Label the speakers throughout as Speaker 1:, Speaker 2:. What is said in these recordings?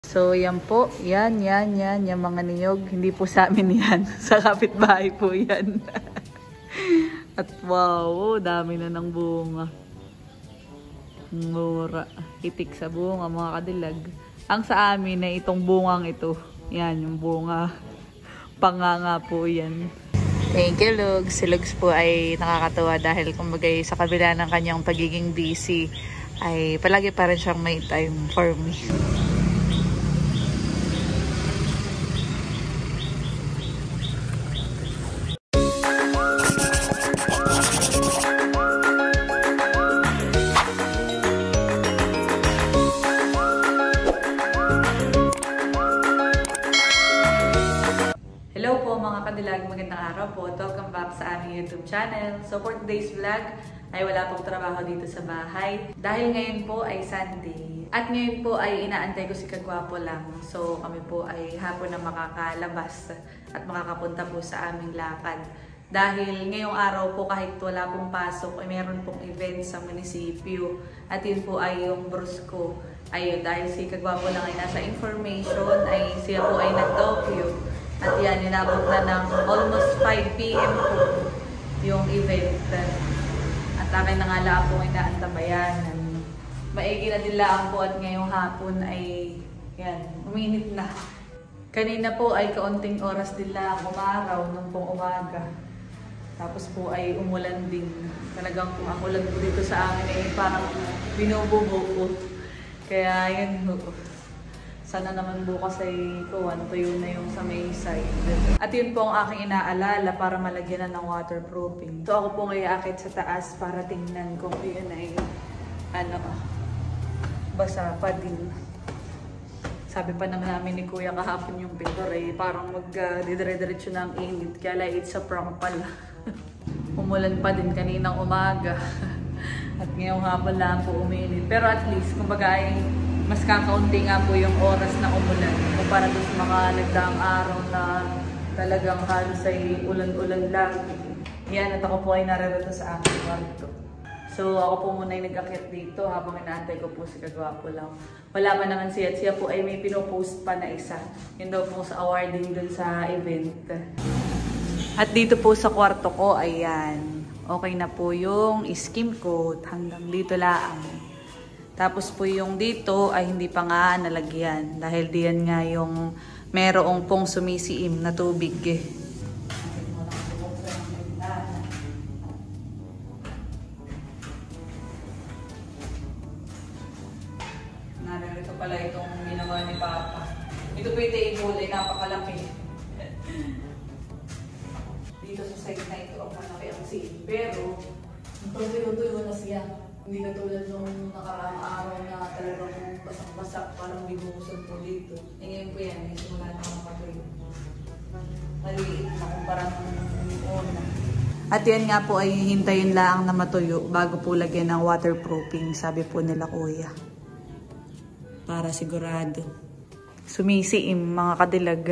Speaker 1: So, yan po. Yan. Yung mga niyog. Hindi po sa amin yan. Sa kapitbahay po yan. At wow, dami na ng bunga. Mura. Itik sa bunga, mga kadilag. Ang sa amin na itong bungang ito. Yan, yung bunga. Panganga po yan. Thank you, Lugs. Si Lugs po ay nakakatawa dahil kumbaga sa kabila ng kanyang pagiging busy ay palagi pa rin siyang may time for me. Hello po mga kadilag, magandang araw po. Welcome back sa aming YouTube channel. So for today's vlog ay wala pong trabaho dito sa bahay. Dahil ngayon po ay Sunday. At ngayon po ay inaantay ko si Kagwapo lang. So kami po ay hapon na makakalabas at makakapunta po sa aming lakad. Dahil ngayong araw po kahit wala pong pasok ay meron pong event sa munisipyo. At yun po ay yung Brusco. Ayun, dahil si Kagwapo lang ay nasa information ay siya po ay nag-docu. At yan, inabot na ng almost 5 PM po yung event. At akin na nga lang po inaantabayan. Maigi na din lang po at ngayong hapon ay yan, uminit na. Kanina po ay kaunting oras din lang umaraw nung pong umaga. Tapos po ay umulan din. Talagang kung ang ulan po dito sa amin ay parang binububo po. Kaya yun po. Sana naman bukas ay tuyo na yung sa may side. At yun po ang aking inaalala para malagyan na ng waterproofing. So ako po ngayon akit sa taas para tingnan kung yun ay basa pa din. Sabi pa naman namin ni Kuya kahapon yung pintor ay parang magdidire-diretso na ang init. Kaya like it's a prank pala. Umulan pa din kaninang umaga. At ngayong hapon lang po uminit. Pero at least kumbaga ay mas kakaunti nga po yung oras na umulan kumpara doon sa mga nagdaang araw na talagang halos ay ulan-ulan lang. Yan, at ako po ay naririto sa aking kwarto. So ako po muna ay nag-akyat dito habang inaantay ko po si Kagwapo lang. Wala pa naman siya at siya po ay may pinopost pa na isa. Yun daw po sa awarding dun sa event. At dito po sa kwarto ko, ayan. Okay na po yung skim coat hanggang dito lang. Tapos po yung dito ay hindi pa nga nalagyan dahil diyan nga yung merong pong sumisiim na tubig eh. Narito pala itong ginawa ni Papa. Ito po yung table ay napakalaki. Dito sa side na ito ang malaki ang siim. Pero tuyo-tuyo na siya. Hindi katulad nung nakaraang araw na talagang basak-basak, parang binuhusan po dito. E ngayon po yan, may simula na makatuyo. Maliit na kumpara nung una. At yan nga po ay hintayin lang na matuyo bago po lagyan ng waterproofing, sabi po nila Kuya. Para sigurado. Sumisiim mga kadilag.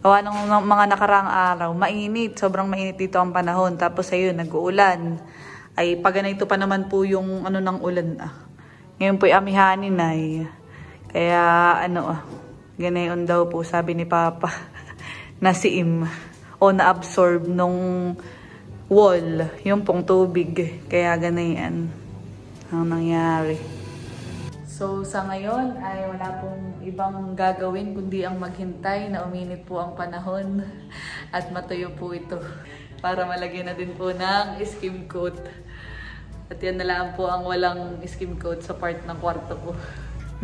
Speaker 1: Gawa ng mga nakaraang araw, mainit. Sobrang mainit dito ang panahon. Tapos ayun, nag-uulan. Ay pag ganito pa naman po yung ng ulan Ngayon po ay amihanin ay. Kaya ganayon daw po sabi ni Papa. Nasiim o na-absorb nung wall yung pong tubig. Kaya ganayan ang nangyari. So sa ngayon ay wala pong ibang gagawin kundi ang maghintay na uminit po ang panahon at matuyo po ito. Para malagyan na din po ng skim coat. At yan na lang po ang walang skim coat sa part ng kwarto ko.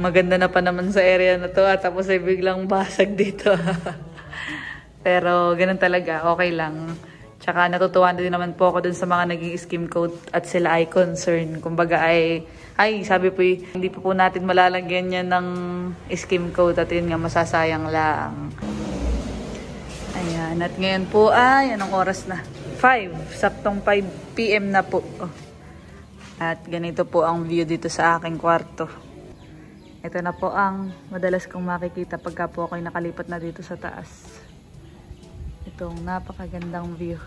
Speaker 1: Maganda na pa naman sa area na to at tapos ay biglang basag dito. Pero ganun talaga, okay lang. Tsaka natutuwa na din naman po ako dun sa mga naging skim coat at sila ay concern. Kumbaga ay sabi po hindi po natin malalagyan yan ng skim coat at yun nga masasayang lang. Ayan, at ngayon po anong oras na? 5, saktong 5 PM na po. At ganito po ang view dito sa aking kwarto. Ito na po ang madalas kong makikita pagka po ako'y nakalipat na dito sa taas. Itong napakagandang view.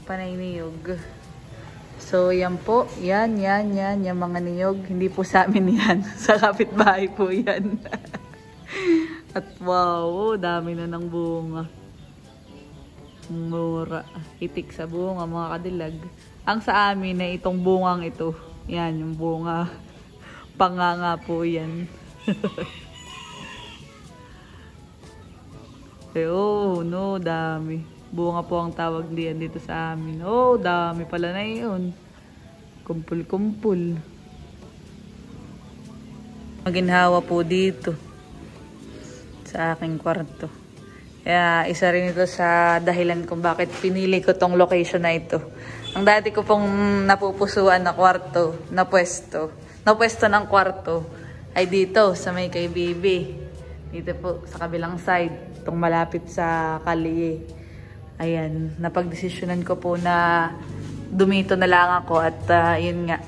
Speaker 1: Panay niyog.
Speaker 2: So, yan po. Yan. Yung mga niyog. Hindi po sa amin yan. Sa kapitbahay po yan. At wow, dami na ng bunga. Mura. Itik sa bunga, mga kadilag. Ang sa amin ay itong bungang ito. Yan, yung bunga. Panganga po yan. Oh, no, dami. Bunga po ang tawag diyan dito sa amin. Oh, dami pala na yun. Kumpul-kumpul. Maginhawa po dito. Sa aking kwarto. Kaya isa rin ito sa dahilan kung bakit pinili ko tong location na ito. Ang dati ko pong napupusuan na kwarto, na pwesto ng kwarto ay dito sa may kay Bibi. Dito po sa kabilang side. Itong malapit sa Kalye. Ayan, napagdesisyonan ko po na dumito na lang ako at yun nga,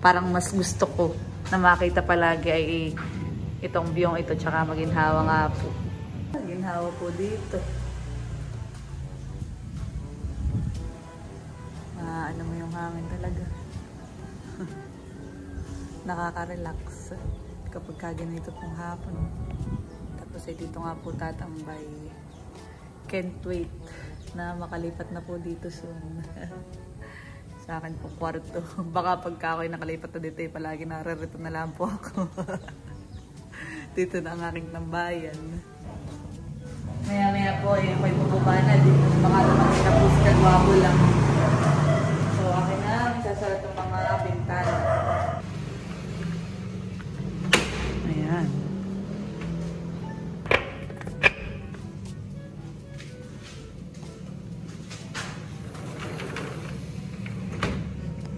Speaker 2: parang mas gusto ko na makita palagi ay itong view ito tsaka maginhawa nga po. Maginhawa po dito. Ano mo yung hangin talaga. Nakaka-relax kapag kaganito pong hapon. Tapos ay dito nga po tatambay. Can't wait na makalipat na po dito soon. Sa akin po kwarto. Baka pagka ako'y nakalipat na dito, palagi naririto na lang po ako. Dito na ang aking tambayan. Maya-maya po, yung may bubaba na dito. Baka naman tinapos ka, guwapo lang. So, akin na, sasalat ng mga bintana. Ayan.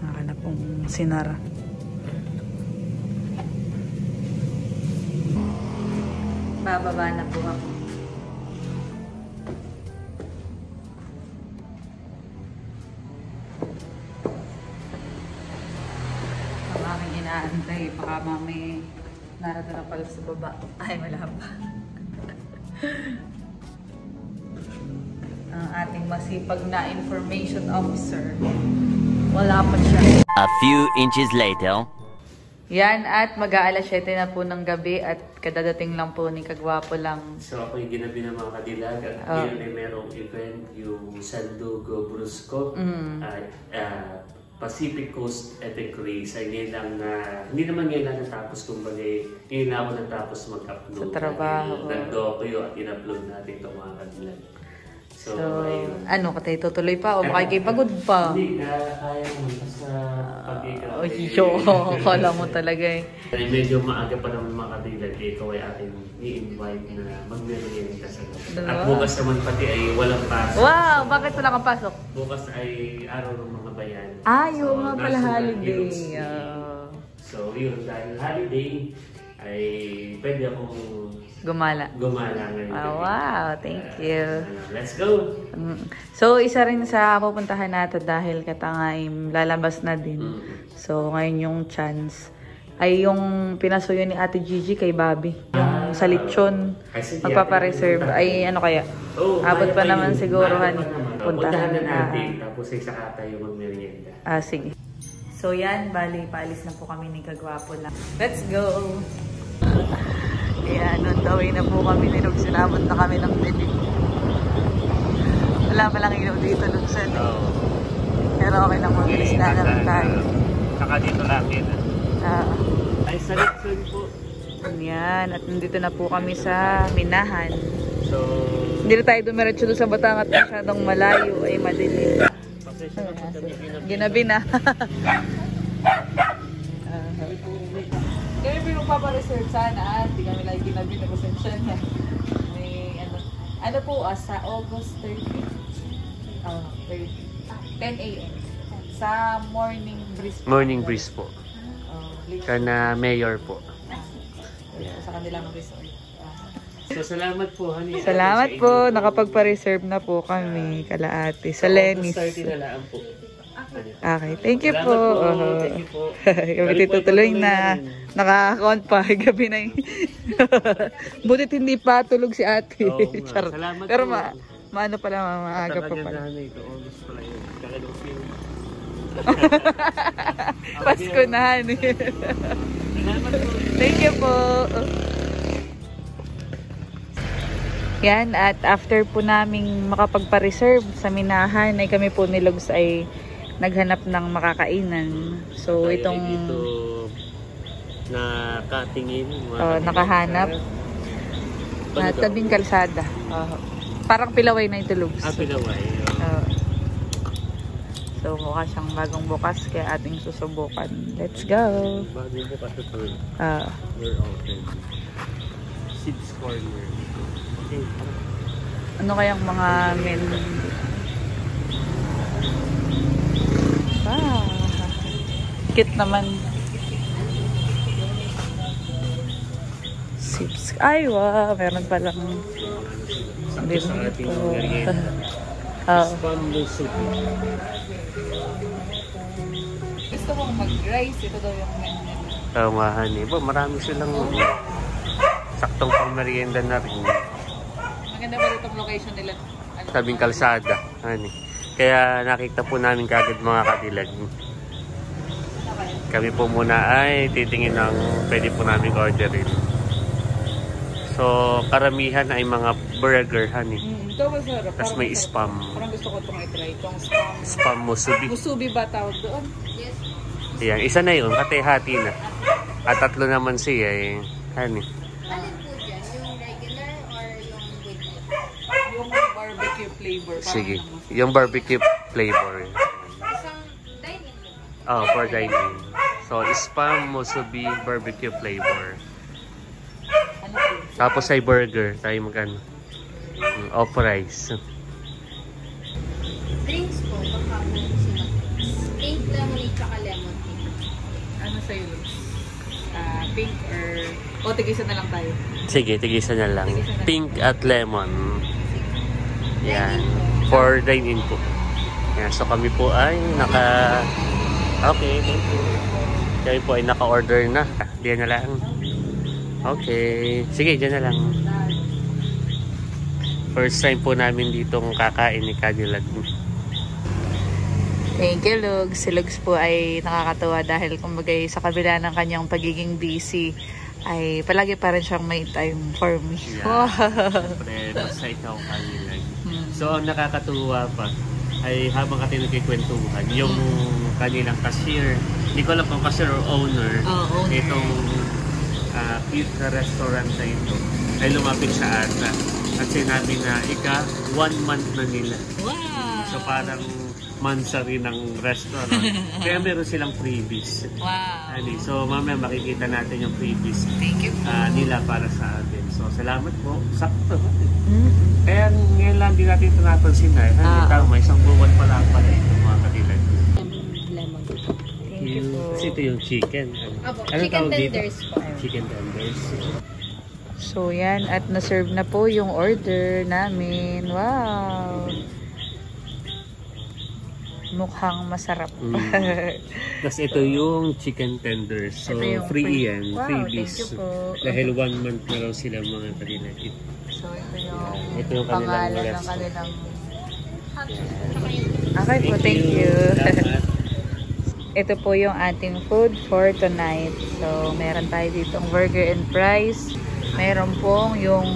Speaker 2: Akin na pong sinara. Bababa na po ako. Ang aking inaantay, baka mami narito na pala sa baba. Ay, wala pa. Ang ating masipag na information officer. Wala pa siya.
Speaker 3: A few inches later.
Speaker 2: Yan, at mag-aalas 7 na po ng gabi at kadadating lang po ni Kagwapo lang.
Speaker 4: So ako yung ginabi ng mga kadilag at ngayon ay merong event yung Sandugo Brusco Pacific Coast Epic Race. Ay ngayon lang na, hindi naman ngayon lang natapos kumbaga ngayon na ako natapos mag-upload.
Speaker 2: Sa trabaho.
Speaker 4: Nag-docuyo at in-upload natin itong mga kadilag. So
Speaker 2: ano, katay tutuloy pa o makikipagod pa?
Speaker 4: Hindi, kaya mo basta pag-ikaw.
Speaker 2: Kala mo talaga eh.
Speaker 4: Medyo maaga pa naman mga kadilag, ikaw ay ating i-invite na mag-merienda sa gabi. At bukas naman pati ay walang pasok.
Speaker 2: Wow! Bakit wala kang pasok?
Speaker 4: Bukas ay araw ng mga bayan.
Speaker 2: Yung nga pala holiday.
Speaker 4: So yun, dahil holiday ay pwede akong
Speaker 2: gumala ngayon. Wow, thank you.
Speaker 4: Let's go!
Speaker 2: So, isa rin sa pupuntahan natin dahil katangay lalabas na din. So, ngayon yung chance ay yung pinasuyo ni Ate Gigi kay Bobby. Yung sa lechon, magpapareserve. Ay, ano kaya? Abot pa naman siguro, puntahan na
Speaker 4: natin. Tapos ay saka tayo mag-merienda.
Speaker 2: Sige. So, yan. Bali, paalis na po kami ni Kagwapo lang. Let's go! Ayan, on the way na po kami ni Lug. Sinamot na kami ng dilim. Wala palang ilaw dito, Lugsan. Pero okay lang, mabilis na naman tayo.
Speaker 4: Saka dito natin. Ay, sa Lechon po.
Speaker 2: Ayan, at nandito na po kami sa Minahan.
Speaker 4: So,
Speaker 2: hindi na tayo dumiretso doon sa Batangas, masyadong malayo ay madilim. Ginabi na. Kaya may magpapareserve sana. Hindi kami lang ginabi na pasensya niya. May ano po sa August 30. 10 a.m. Sa morning breeze po.
Speaker 4: morning breeze po. Kana mayor po.
Speaker 2: Sa kanilang resort.
Speaker 4: So, salamat po, honey.
Speaker 2: Salamat po. Nakapagpa-reserve na po kami kala ate. Sa Lenis.
Speaker 4: August 30 na lang po.
Speaker 2: Okay, thank you po.
Speaker 4: Thank you po.
Speaker 2: Gabi tutuloy na. Nakaka-count pa. Gabi na yun. Butit hindi pa tulog si ate.
Speaker 4: Salamat
Speaker 2: pero
Speaker 4: po.
Speaker 2: maano pala, maaga pa pala.
Speaker 4: Ito, August pala yun.
Speaker 2: Pasko na, honey. Thank you po. Yan, at after po naming makapagpa-reserve sa Minahan, ay kami po ni Logs ay naghanap ng makakainan. So, itong
Speaker 4: dito nakatingin.
Speaker 2: nakahanap. Na tabing kalsada. Parang Pilaway na ito, Logs.
Speaker 4: Pilaway.
Speaker 2: So, mukha siyang bagong bukas kaya ating susubukan. Let's go!
Speaker 4: Bagong bukas ito. We're open. Seeds corner. Okay.
Speaker 2: Ano kayang mga menu? Cute naman. Sips. Ay, wow! Meron palang
Speaker 4: Sakto sa ating merienda. Spam soup.
Speaker 2: Gusto kong mag-rice. Ito daw yung menu.
Speaker 4: Tamahan eh. Marami silang saktong pang merienda na rin.
Speaker 2: Maganda ba itong location nila?
Speaker 4: Tabing kalsada. Kaya nakita po namin kagad mga kadilag. Kami po muna ay titingin ng pwede po namin orderin. So, karamihan ay mga burger,
Speaker 2: Ito masarap.
Speaker 4: Tapos may spam.
Speaker 2: Parang gusto ko itong i-try. Itong spam.
Speaker 4: Spam musubi.
Speaker 2: Musubi ba tawag doon? Yes.
Speaker 4: Ayan, isa na yun. Katehati na. At tatlo naman siya eh.
Speaker 5: Alin po dyan? Yung regular or yung with meat?
Speaker 2: Yung barbecue flavor.
Speaker 4: Sige. Yung barbecue flavor.
Speaker 5: Isang dine-in.
Speaker 4: For dining. So, spam musubi barbecue flavor.
Speaker 2: Ano po?
Speaker 4: Tapos ay burger. Tayo magkano? Off rice.
Speaker 5: Drinks po, baka po sila. Pink lemonade tsaka lemon tea.
Speaker 2: Ano sa'yo, Luz? Pink or... O, tigisa na lang tayo.
Speaker 4: Sige, tigisa na lang. Pink at lemon. Yan. For dine-in po. Yan. So kami po ay Okay, thank you. Kami po ay naka-order na. Diyan na lang. Okay. Sige, diyan na lang. First time po namin ditong kakain ni Cadillac.
Speaker 2: Thank you, Lugs. Si Lugs po ay nakakatawa dahil kumbaga sa kabila ng kanyang pagiging busy ay palagi pa rin siyang may time for me.
Speaker 4: Yeah.
Speaker 2: Wow.
Speaker 4: Siyempre, basta ikaw Cadillac. So, ang nakakatuwa pa ay habang ka nagkikwentuhan, yung kanilang cashier, hindi ko alam kung cashier or owner,
Speaker 2: owner.
Speaker 4: Itong cute na restaurant na ito ay lumapit sa ata at sinabi na 1 month na nila.
Speaker 2: Wow.
Speaker 4: So parang mansari ng restaurant. Kaya meron silang freebies.
Speaker 2: Wow.
Speaker 4: So mamaya makikita natin yung freebies
Speaker 2: Thank you po.
Speaker 4: nila para sa atin. So salamat po. Sakto. Kaya ngayon lang din natin ito napansin na. May isang buwan pa lang pala ito mga katilan.
Speaker 5: Lemon.
Speaker 2: Thank you po.
Speaker 4: Kasi ito yung chicken.
Speaker 5: Chicken tenders po.
Speaker 4: Chicken tenders.
Speaker 2: So yan, at na-serve na po yung order namin. Wow! Mukhang masarap.
Speaker 4: Tapos ito yung chicken tenders. So
Speaker 2: Yung
Speaker 4: free yan.
Speaker 2: Wow,
Speaker 4: Freebies.
Speaker 2: thank you po.
Speaker 4: Dahil 1 month na raw sila mga kanila.
Speaker 2: So
Speaker 4: Ito yung
Speaker 2: pangalan ng
Speaker 4: restaurant.
Speaker 2: kanilang... Okay po, thank you.
Speaker 4: Salamat.
Speaker 2: Ito po yung ating food for tonight. So, meron tayo ditong burger and fries. Meron pong yung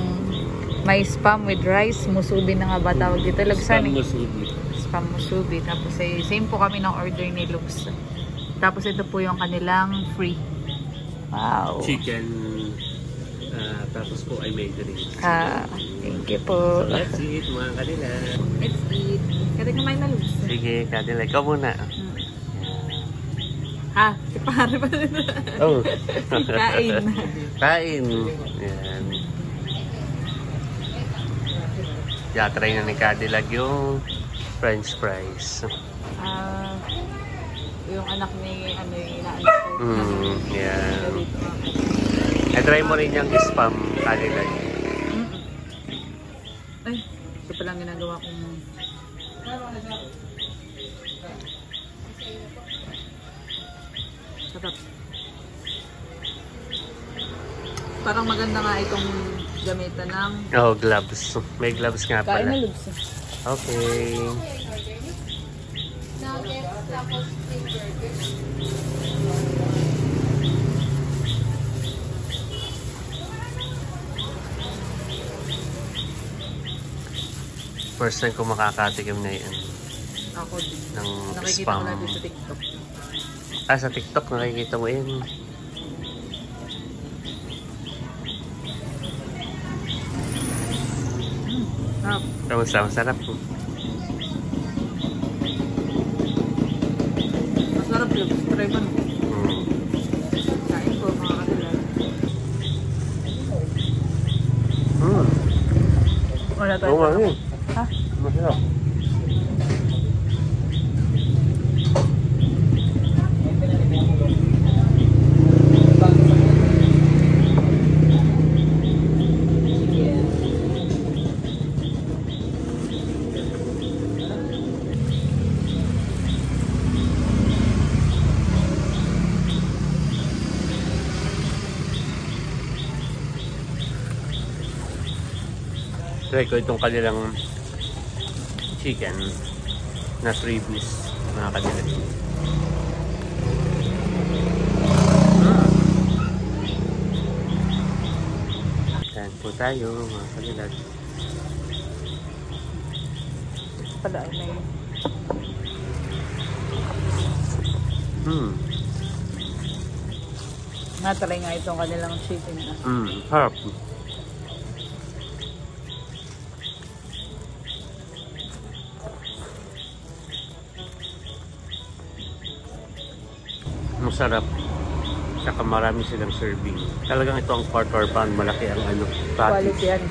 Speaker 2: may spam with rice. Musubi na nga ba tawag dito? Lugsan
Speaker 4: Spam musubi.
Speaker 2: Spam musubi. Tapos same po kami ng order ni Lux. Tapos ito po yung kanilang free. Wow.
Speaker 4: Chicken. Tapos po ay may drinks.
Speaker 2: Thank you po.
Speaker 4: So let's eat mga kanila.
Speaker 2: Let's eat. Kaya kumain na Lux.
Speaker 4: Sige, kanila. Ikaw muna.
Speaker 2: Si pare pa rin.
Speaker 4: Oh.
Speaker 2: Kain.
Speaker 4: Kain. Yan. Try na ni Cadillac yung French fries.
Speaker 2: Yung anak ni inaanak ko.
Speaker 4: Yan. Try mo rin yung spam Cadillac.
Speaker 2: Ay, ito palang ginagawa kong... Sarap. Parang maganda nga itong gamitan ng...
Speaker 4: Gloves. May gloves nga pala.
Speaker 2: Kain na Lubs.
Speaker 4: Okay.
Speaker 5: Nuggets, tapos
Speaker 4: First time ko makakatikim na yan.
Speaker 2: Ako din.
Speaker 4: Ng
Speaker 2: Nakikita
Speaker 4: spam.
Speaker 2: ko lang din sa TikTok.
Speaker 4: Sa TikTok nakikita mo yan.
Speaker 2: Sarap.
Speaker 4: Masarap po.
Speaker 2: Masarap yun. Try mo. Kain ko mga kadilag. Wala tayo.
Speaker 4: Oo nga yun.
Speaker 2: Ha?
Speaker 4: Masarap. Try ko itong kanilang chicken na 3 piece mga kanilang. Kain po tayo mga kanilang.
Speaker 2: Pala na yun. Natry nga itong kanilang chicken na.
Speaker 4: Harap. Masarap. Saka marami silang serving. Talagang ito ang quarter pound. Malaki ang patty.
Speaker 2: Quality yan.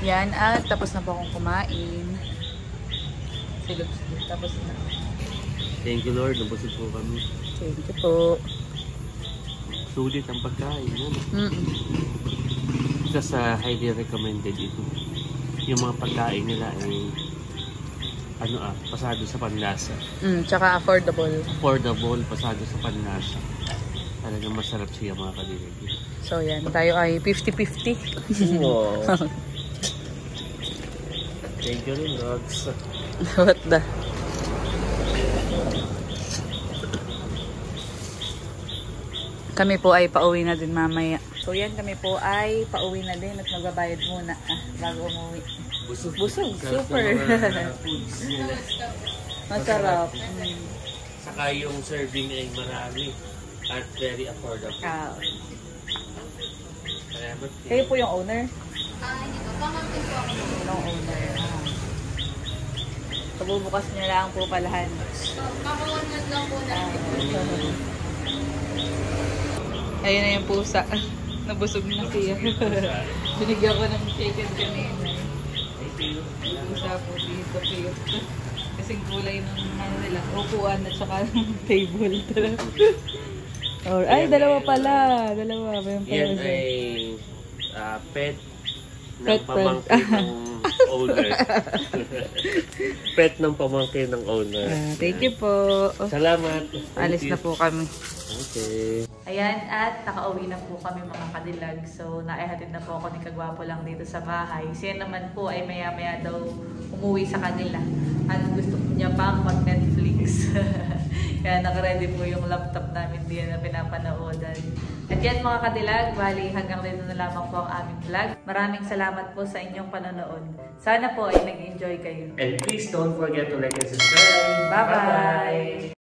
Speaker 2: Yan at tapos na po akong kumain. Silog. Tapos na.
Speaker 4: Thank you Lord. Nabusog po kami.
Speaker 2: Thank you po.
Speaker 4: Sulit ang pagkain. Isa sa highly recommended ito. Yung mga pagkain nila ay pasado sa panlasa.
Speaker 2: Tsaka affordable.
Speaker 4: Affordable, pasado sa panlasa. Talagang masarap siya mga kadilag.
Speaker 2: So yan, tayo ay 50-50.
Speaker 4: Wow. Thank you rin, Rods.
Speaker 2: What the? Kami po ay pauwi na din mamaya. So yan, kami po ay pauwi na din at magbabayad muna bago umuwi.
Speaker 4: Busog.
Speaker 2: Super. Masarap.
Speaker 4: Saka yung serving ay marami at very affordable. Salamat.
Speaker 2: Kayo po yung owner?
Speaker 5: Hindi po. Pamangkin po ako.
Speaker 2: Yung owner. Pabubukas niya lang po palahan.
Speaker 5: Kakawanag lang po natin.
Speaker 2: Ayun na yung pusa. Nabusog na siya. Binigyan ko ng chicken kanina. Pusa po dito. Cute. Kasing kulay ng nila. Upuan at saka ng table. Ay, dalawa pala. Dalawa.
Speaker 4: Yan ay pet
Speaker 2: Pet
Speaker 4: ng pamangkin ng owner. Pet ng pamangkin ng owner.
Speaker 2: Thank you po.
Speaker 4: Salamat.
Speaker 2: Alis na po kami.
Speaker 4: Okay.
Speaker 2: Ayan, at nakauwi na po kami mga kadilag. So, naihatid na po ako ni Kagwapo lang dito sa bahay. Siya naman po ay maya-maya daw umuwi sa kanila. At gusto niya pang mag-Netflix. Kaya nakaready po yung laptop namin diyan na pinapanoodan. At yan mga kadilag, bali hanggang dito na lamang po ang aming vlog. Maraming salamat po sa inyong panonood. Sana po ay nag-enjoy kayo.
Speaker 4: And please don't forget to like and subscribe.
Speaker 2: Bye-bye!